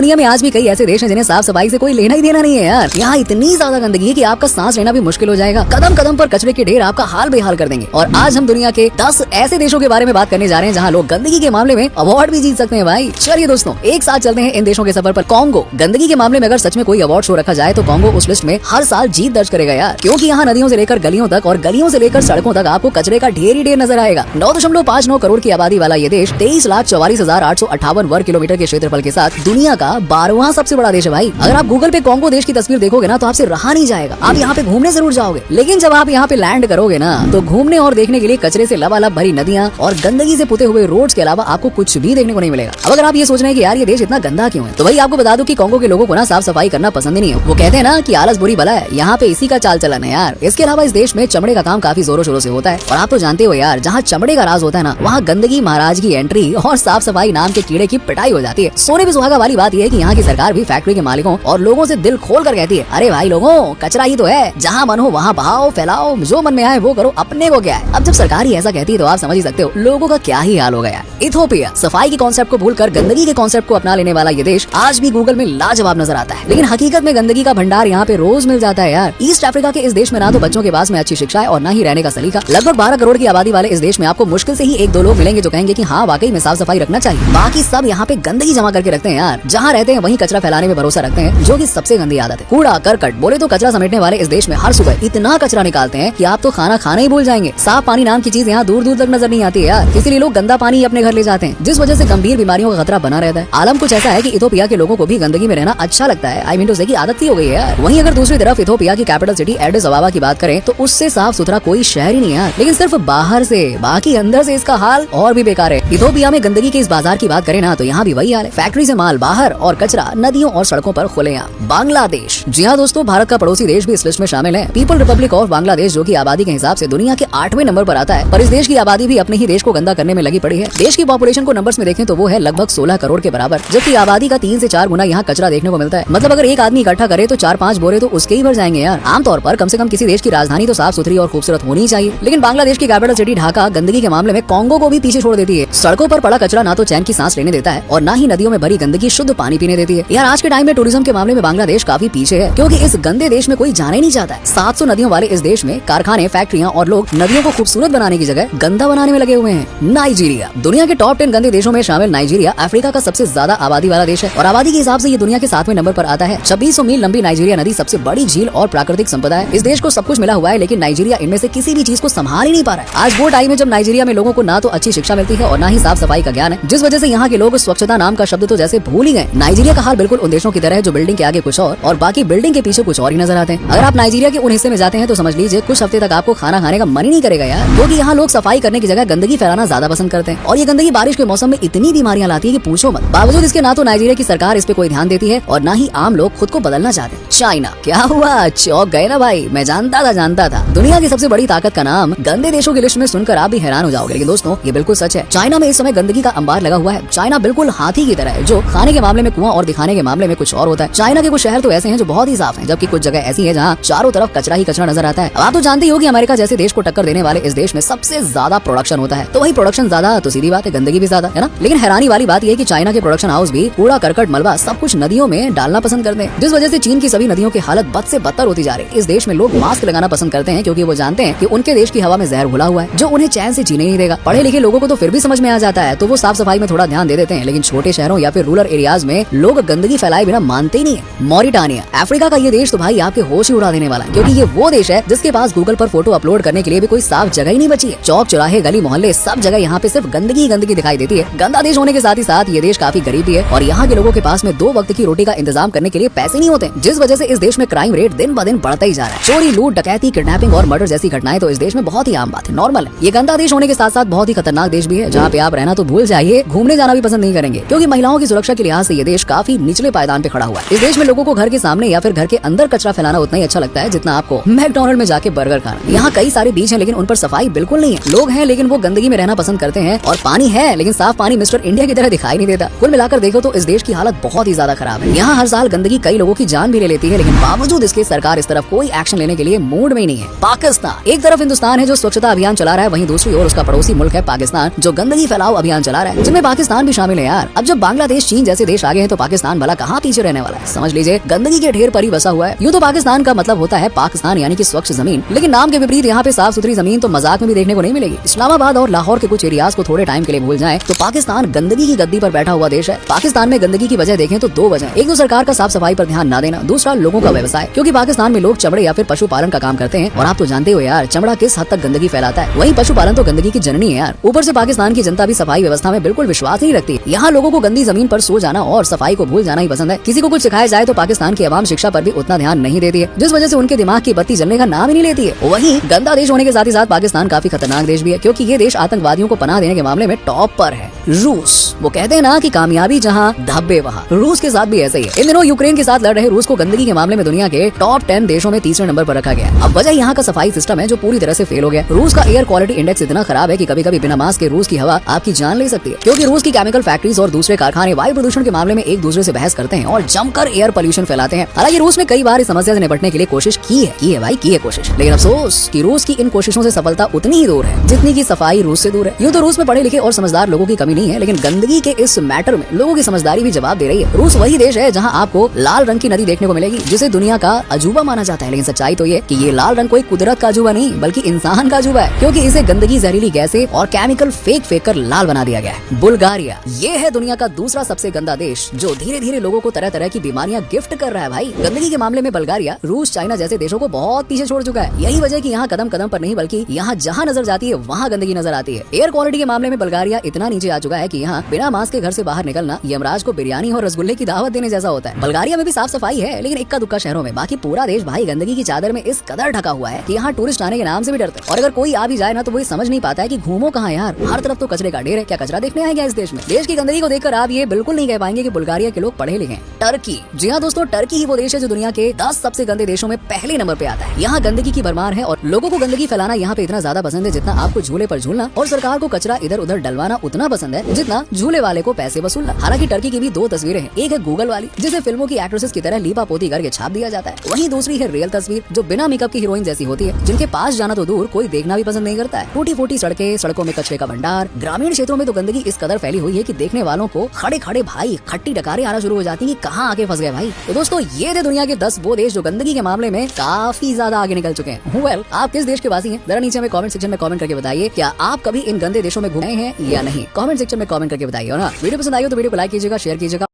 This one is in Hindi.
दुनिया में आज भी कई ऐसे देश हैं जिन्हें साफ सफाई से कोई लेना ही देना नहीं है यार। यहाँ इतनी ज्यादा गंदगी है कि आपका सांस लेना भी मुश्किल हो जाएगा। कदम कदम पर कचरे के ढेर आपका हाल बेहाल कर देंगे। और आज हम दुनिया के 10 ऐसे देशों के बारे में बात करने जा रहे हैं जहाँ लोग गंदगी के मामले में अवार्ड भी जीत सकते हैं भाई। चलिए दोस्तों, एक साथ चलते हैं इन देशों के सफर पर। कांगो, गंदगी के मामले में अगर सच में कोई अवार्ड शो रखा जाए तो कांगो उस लिस्ट में हर साल जीत दर्ज करेगा यार, क्योंकि यहाँ नदियों से लेकर गलियों तक और गलियों से लेकर सड़कों तक आपको कचरे का ढेर ही ढेर नजर आएगा। 9.59 करोड़ की आबादी वाला ये देश 23,44,858 वर्ग किलोमीटर के क्षेत्रफल के साथ दुनिया का 12वां सबसे बड़ा देश है भाई। अगर आप गूगल पे कांगो देश की तस्वीर देखोगे ना तो आपसे रहा नहीं जाएगा। आप यहाँ पे घूमने जरूर जाओगे, लेकिन जब आप यहाँ पे लैंड करोगे ना तो घूमने और देखने के लिए कचरे से लबालब भरी नदियाँ और गंदगी से पुते हुए रोड्स के अलावा आपको कुछ भी देखने को नहीं मिलेगा। अब अगर आप ये सोच रहे हैं कि यार ये देश इतना गंदा क्यों है, तो भाई आपको बता दूं कि कांगो के लोगों को ना साफ सफाई करना पसंद ही नहीं है। वो कहते हैं ना कि आलस बुरी बला है, यहाँ पे इसी का चाल चलन है यार। इसके अलावा इस देश में चमड़े का काम काफी जोरों शोरों से होता है और आप तो जानते हो यार, जहाँ चमड़े का राज होता है ना वहाँ गंदगी, महाराज की एंट्री और साफ सफाई नाम के कीड़े की पिटाई हो जाती है। सोने पे सुहागा वाली बात यह है कि यहाँ की सरकार भी फैक्ट्री के मालिकों और लोगों से दिल खोल कर कहती है, अरे भाई लोगों, कचरा ही तो है, जहाँ मन हो वहाँ बहाओ फैलाओ, जो मन में आए वो करो, अपने को क्या है। अब जब सरकार ही ऐसा कहती है तो आप समझ ही सकते हो लोगों का क्या ही हाल हो गया। इथियोपिया सफाई के कॉन्सेप्ट को भूलकर गंदगी के कॉन्सेप्ट को अपना लेने वाला ये देश आज भी गूगल में लाजवाब नजर आता है, लेकिन हकीकत में गंदगी का भंडार यहाँ पे रोज मिल जाता है यार। ईस्ट अफ्रीका के इस देश में ना तो बच्चों के पास में अच्छी शिक्षा है और ना ही रहने का सलीका। लगभग 12 करोड़ की आबादी वाले इस देश में आपको मुश्किल से ही 1-2 लोग मिलेंगे जो कहेंगे कि हाँ वाकई में साफ सफाई रखना चाहिए। बाकी सब यहाँ पे गंदगी जमा करके रखते हैं यार। जहाँ रहते हैं वहीं कचरा फैलाने में भरोसा रखते हैं, जो कि सबसे गंदी आदत है। कूड़ा करकट बोले तो कचरा समेटने वाले इस देश में हर सुबह इतना कचरा निकालते हैं कि आप तो खाना खाना ही भूल जाएंगे। साफ पानी नाम की चीज यहाँ दूर दूर तक नजर नहीं आती है यार, इसीलिए लोग गंदा पानी अपने घर ले जाते हैं, जिस वजह से गंभीर बीमारियों का खतरा बना रहता है। आलम कुछ ऐसा है कि इथियोपिया के लोगों को भी गंदगी में रहना अच्छा लगता है। आई मीन टू से की आदत ही हो गई है यार। वहीं अगर दूसरी तरफ इथियोपिया की कैपिटल सिटी एडिस अबाबा की बात करें तो उससे साफ सुथरा कोई शहर ही नहीं है, लेकिन सिर्फ बाहर से, बाकी अंदर से इसका हाल और भी बेकार है। इथियोपिया में गंदगी के इस बाजार की बात करें ना तो यहाँ भी वही हाल है। फैक्ट्री से माल बाहर और कचरा नदियों और सड़कों पर खुलेआम। बांग्लादेश, जी हाँ दोस्तों, भारत का पड़ोसी देश भी इस लिस्ट में शामिल है। पीपल रिपब्लिक ऑफ बांग्लादेश, जो की आबादी के हिसाब से दुनिया के 8वें नंबर पर आता है, पर इस देश की आबादी भी अपने ही देश को गंदा करने में लगी पड़ी है। देश की पॉपुलेशन को नंबर्स में देखें तो वो है लगभग 16 करोड़ के बराबर, जबकि आबादी का 3 से 4 गुना यहाँ कचरा देखने को मिलता है। मतलब अगर एक आदमी इकट्ठा करे तो 4-5 बोरे तो उसके ही भर जाएंगे यार। आमतौर पर कम से कम किसी देश की राजधानी तो साफ सुथरी और खूबसूरत होनी ही चाहिए, लेकिन बांग्लादेश की कैपिटल सिटी ढाका गंदगी के मामले में कांगो को भी पीछे छोड़ देती है। सड़कों पर पड़ा कचरा ना तो चैन की सांस लेने देता है और ना ही नदियों में भरी गंदगी शुद्ध पानी पीने देती है। यार आज के टाइम में टूरिज्म के मामले में बांग्लादेश काफी पीछे है, क्योंकि इस गंदे देश में कोई जाना ही नहीं चाहता है। 700 नदियों वाले इस देश में कारखाने, फैक्ट्रियाँ और लोग नदियों को खूबसूरत बनाने की जगह गंदा बनाने में लगे हुए हैं। नाइजीरिया, दुनिया के टॉप 10 गंदे देशों में शामिल नाइजीरिया अफ्रीका का सबसे ज्यादा आबादी वाला देश है और आबादी के हिसाब से ये दुनिया के 7वें नंबर पर आता है। 2600 मील लंबी नाइजीरिया नदी सबसे बड़ी झील और प्राकृतिक संपदा है। इस देश को सब कुछ मिला हुआ है, लेकिन नाइजीरिया इनमें से किसी भी चीज को संभाल ही नहीं पा रहा है। आज वो टाइम है जब नाइजीरिया में लोगों को ना तो अच्छी शिक्षा मिलती है और ना ही साफ सफाई का ज्ञान है, जिस वजह से यहाँ के लोग स्वच्छता नाम का शब्द तो जैसे भूल ही गए। नाइजीरिया का हाल बिल्कुल उन देशों की तरह है जो बिल्डिंग के आगे कुछ और बाकी बिल्डिंग के पीछे कुछ और ही नजर आते हैं। अगर आप नाइजीरिया के उन हिस्से में जाते हैं तो समझ लीजिए कुछ हफ्ते तक आपको खाना खाने का मन ही नहीं करेगा यार, क्योंकि यहाँ लोग सफाई करने की जगह गंदगी फैलाना ज्यादा पसंद करते हैं और ये गंदगी बारिश के मौसम में इतनी बीमारियां लाती है कि पूछो मत। बावजूद इसके ना तो नाइजीरिया की सरकार इस पे कोई ध्यान देती है और ना ही आम लोग खुद को बदलना चाहते हैं। चाइना, क्या हुआ, चौंक गए ना भाई? मैं जानता था दुनिया की सबसे बड़ी ताकत का नाम गंदे देशों की लिस्ट में सुनकर आप भी हैरान हो जाओगे, लेकिन दोस्तों ये बिल्कुल सच है। चाइना में इस समय गंदगी का अंबार लगा हुआ है। चाइना बिल्कुल हाथी की तरह है, जो खाने के मामले में कुआं और दिखाने के मामले में कुछ और होता है। चाइना के कुछ शहर तो ऐसे हैं जो बहुत ही साफ हैं, जबकि कुछ जगह ऐसी है जहाँ चारों तरफ कचरा ही कचरा नजर आता है। अब आप तो जानते ही हो कि अमेरिका जैसे देश को टक्कर देने वाले इस देश में सबसे ज्यादा प्रोडक्शन होता है, तो वही प्रोडक्शन ज्यादा तो सीधी बात है गंदगी भी ज्यादा है ना। लेकिन हैरानी वाली बात यह है कि चाइना के प्रोडक्शन हाउस भी कूड़ा करकट मलबा सब कुछ नदियों में डालना पसंद करते हैं, जिस वजह से चीन की सभी नदियों की हालत बद से बदतर होती जा रही है। इस देश में लोग मास्क लगाना पसंद करते हैं क्योंकि वो जानते हैं कि उनके देश की हवा में जहर घुला हुआ है जो उन्हें चैन से जीने नहीं देगा। पढ़े लिखे लोगों को तो फिर भी समझ में आ जाता है, तो वो साफ सफाई में थोड़ा ध्यान दे देते हैं, लेकिन छोटे शहरों या फिर रूरल एरियाज में लोग गंदगी फैलाए बिना मानते ही नहीं है। मॉरिटानिया, अफ्रीका का ये देश तो भाई आपके होश ही उड़ा देने वाला है, क्योंकि ये वो देश है जिसके पास गूगल पर फोटो अपलोड करने के लिए भी कोई साफ जगह ही नहीं बची है। चौक चौराहे गली मोहल्ले सब जगह यहाँ पे सिर्फ गंदगी गंदगी दिखाई देती है। गंदा देश होने के साथ ही साथ ये देश काफी गरीब भी है और यहाँ के लोगों के पास में 2 वक्त की रोटी का इंतजाम करने के लिए पैसे नहीं होते, जिस वजह से इस देश में क्राइम रेट दिन ब दिन बढ़ता ही जा रहा है। चोरी, लूट, डकैती, किडनैपिंग और मर्डर जैसी घटनाएं तो इस देश में बहुत ही आम बात है, नॉर्मल है। ये गंदा देश होने के साथ साथ बहुत ही खतरनाक देश भी है, जहाँ पे आप रहना तो भूल जाइए, घूमने जाना भी पसंद नहीं करेंगे, क्योंकि महिलाओं की सुरक्षा के लिहाज से ये देश काफी निचले पायदान पे खड़ा हुआ है। इस देश में लोगों को घर के सामने या फिर घर के अंदर कचरा फैलाना उतना ही अच्छा लगता है जितना आपको मैकडॉनल्ड में जाके बर्गर खाना। यहाँ कई सारे बीच हैं लेकिन उन पर सफाई बिल्कुल नहीं है। लोग हैं लेकिन वो गंदगी में रहना पसंद करते हैं, और पानी है लेकिन साफ पानी मिस्टर इंडिया की तरह दिखाई नहीं देता। कुल मिलाकर देखो तो इस देश की हालत बहुत ही ज्यादा खराब है। यहाँ हर साल गंदगी कई लोगों की जान भी ले लेती है, लेकिन बावजूद इसके सरकार इस तरफ कोई एक्शन लेने के लिए मूड में ही नहीं है। पाकिस्तान, एक तरफ हिंदुस्तान है जो स्वच्छता अभियान चला रहा है, वहीं दूसरी ओर उसका पड़ोसी मुल्क है पाकिस्तान जो गंदगी फैलाओ अभियान चला रहा है, जिसमें पाकिस्तान भी शामिल है यार। अब जब बांग्लादेश, चीन जैसे देश आगे है तो पाकिस्तान भला कहाँ पीछे रहने वाला है। समझ लीजिए गंदगी के ढेर पर ही बसा हुआ है। यूं तो पाकिस्तान का मतलब होता है पाकिस्तान यानी कि स्वच्छ जमीन, लेकिन नाम के विपरीत यहाँ पे साफ सुथरी जमीन तो मजाक में भी देखने को नहीं मिलेगी। इस्लामाबाद और लाहौर के कुछ एरियाज को थोड़े टाइम के लिए भूल जाएं तो पाकिस्तान गंदगी की गद्दी पर बैठा हुआ देश है। पाकिस्तान में गंदगी की वजह देखें तो दो वजह, एक तो सरकार का साफ सफाई पर ध्यान न देना, दूसरा लोगों का व्यवसाय, क्योंकि पाकिस्तान में लोग चमड़े या फिर पशुपालन का काम करते हैं और आप तो जानते हो यार चमड़ा किस हद तक गंदगी फैलाता है। वहीं पशुपालन तो गंदगी की जननी है यार। ऊपर से पाकिस्तान की जनता भी सफाई व्यवस्था में बिल्कुल विश्वास नहीं रखती। यहाँ लोगों को गंदी जमीन पर सो जाना और सफाई को भूल जाना ही पसंद है। किसी को कुछ सिखाया जाए तो पाकिस्तान की आवाम शिक्षा पर भी उतना ध्यान नहीं देती है, जिस वजह से उनके दिमाग की बत्ती जलने का नाम ही नहीं लेती है। वहीं गंदा देश होने के साथ ही साथ पाकिस्तान काफी खतरनाक देश भी है, क्योंकि ये देश आतंकवादियों को पनाह देने के मामले में टॉप पर है। रूस, वो कहते हैं ना कि कामयाबी जहाँ धब्बे वहाँ, रूस के साथ भी ऐसे ही है। इन दिनों यूक्रेन के साथ लड़ रहे रूस को गंदगी के मामले में दुनिया के टॉप 10 देशों में तीसरे नंबर पर रखा गया। अब वजह यहाँ का सफाई सिस्टम है जो पूरी तरह से फेल हो गया। रूस का एयर क्वालिटी इंडेक्स इतना खराब है कि कभी कभी बिना मास्क के रूस की हवा आपकी जान ले सकती है, क्योंकि रूस की केमिकल फैक्ट्रीज और दूसरे कारखाने वायु प्रदूषण के मामले में एक दूसरे से बहस करते हैं और जमकर एयर पोल्यूशन फैलाते हैं। हालांकि रूस ने कई बार इस समस्या से निपटने के लिए कोशिश की है भाई की है कोशिश, लेकिन अफसोस कि रूस की इन कोशिशों से सफलता उतनी ही दूर है जितनी की सफाई रूस से दूर है। यूँ तो रूस में पढ़े लिखे और समझदार लोगों की कमी नहीं है, लेकिन गंदगी के इस मैटर में लोगों की समझदारी भी जवाब दे रही है। रूस वही देश है जहाँ आपको लाल रंग की नदी देखने को मिलेगी जिसे दुनिया का अजूबा माना जाता है, लेकिन सच्चाई तो ये कि ये लाल रंग कोई कुदरत का अजूबा नहीं बल्कि इंसान का अजूबा है, क्योंकि इसे गंदगी, जहरीली गैसें और केमिकल फेंक कर लाल बना दिया गया है। बुल्गारिया, ये है दुनिया का दूसरा सबसे गंदा देश जो धीरे धीरे लोगों को तरह तरह की बीमारियां गिफ्ट कर रहा है। भाई गंदगी के मामले में बुल्गारिया रूस, चाइना जैसे देशों को बहुत पीछे छोड़ चुका है। यही वजह कि यहाँ कदम कदम पर नहीं बल्कि यहाँ जहाँ नजर जाती है वहाँ गंदगी नजर आती है। एयर क्वालिटी के मामले में बुल्गारिया इतना नीचे आ चुका है कि यहाँ बिना मास्क के घर से बाहर निकलना यमराज को बिरयानी और रसगुल्ले की दावत देने जैसा होता है। बुल्गारिया में भी साफ सफाई है, लेकिन इक्का दुक्का शहरों में। बाकी पूरा देश भाई गंदगी की चादर में इस कदर ढका हुआ है कि यहाँ टूरिस्ट आने के नाम से भी डरते हैं, और अगर कोई आ भी जाए ना तो वो समझ नहीं पाता है कि घूमो कहाँ यार, हर तरफ तो कचरे का ढेर है। क्या कचरा देखने आए क्या इस देश में? देश की गंदगी को देखकर आप ये बिल्कुल नहीं कह पाएंगे कि बुल्गारिया के लोग पढ़े लिखे हैं। टर्की, जी हाँ दोस्तों, टर्की ही वो देश है जो दुनिया के 10 सबसे गंदे देशों में पहले नंबर पे आता है। यहाँ गंदगी की भरमार है और लोगों को गंदगी फैलाना यहाँ पे इतना ज्यादा पसंद है जितना आपको झूले पर झूलना और सरकार को कचरा इधर उधर डलवाना उतना पसंद है जितना झूले वाले को पैसे वसूलना। हालांकि टर्की की भी दो तस्वीरें हैं, एक है गूगल वाली जिसे फिल्मों की एक्ट्रेसेस की तरह लीपा पोती करके छाप दिया जाता है, वहीं दूसरी है रियल तस्वीर जो बिना मेकअप की हीरोइन जैसी होती है, जिनके पास जाना तो दूर कोई देखना भी पसंद नहीं करता है। टूटी फूटी सड़कें, सड़कों में कचरे का भंडार, ग्रामीण क्षेत्रों में तो गंदगी इस कदर फैली हुई है कि देखने वालों को खड़े खड़े भाई खट्टी डकारें आना शुरू हो जाती है कि कहाँ आके फंस गए भाई। तो दोस्तों ये थे दुनिया के 10 वो देश जो गंदगी के मामले में काफी ज्यादा आगे निकल चुके हैं। वेल, आप किस देश के वासी हैं? जरा नीचे हमें कमेंट सेक्शन में कमेंट करके बताइए, क्या आप कभी इन गंदे देशों में घूमे हैं या नहीं? कमेंट सेक्शन में कमेंट करके बताइए। और वीडियो पसंद आई हो तो वीडियो को लाइक कीजिएगा, शेयर कीजिएगा।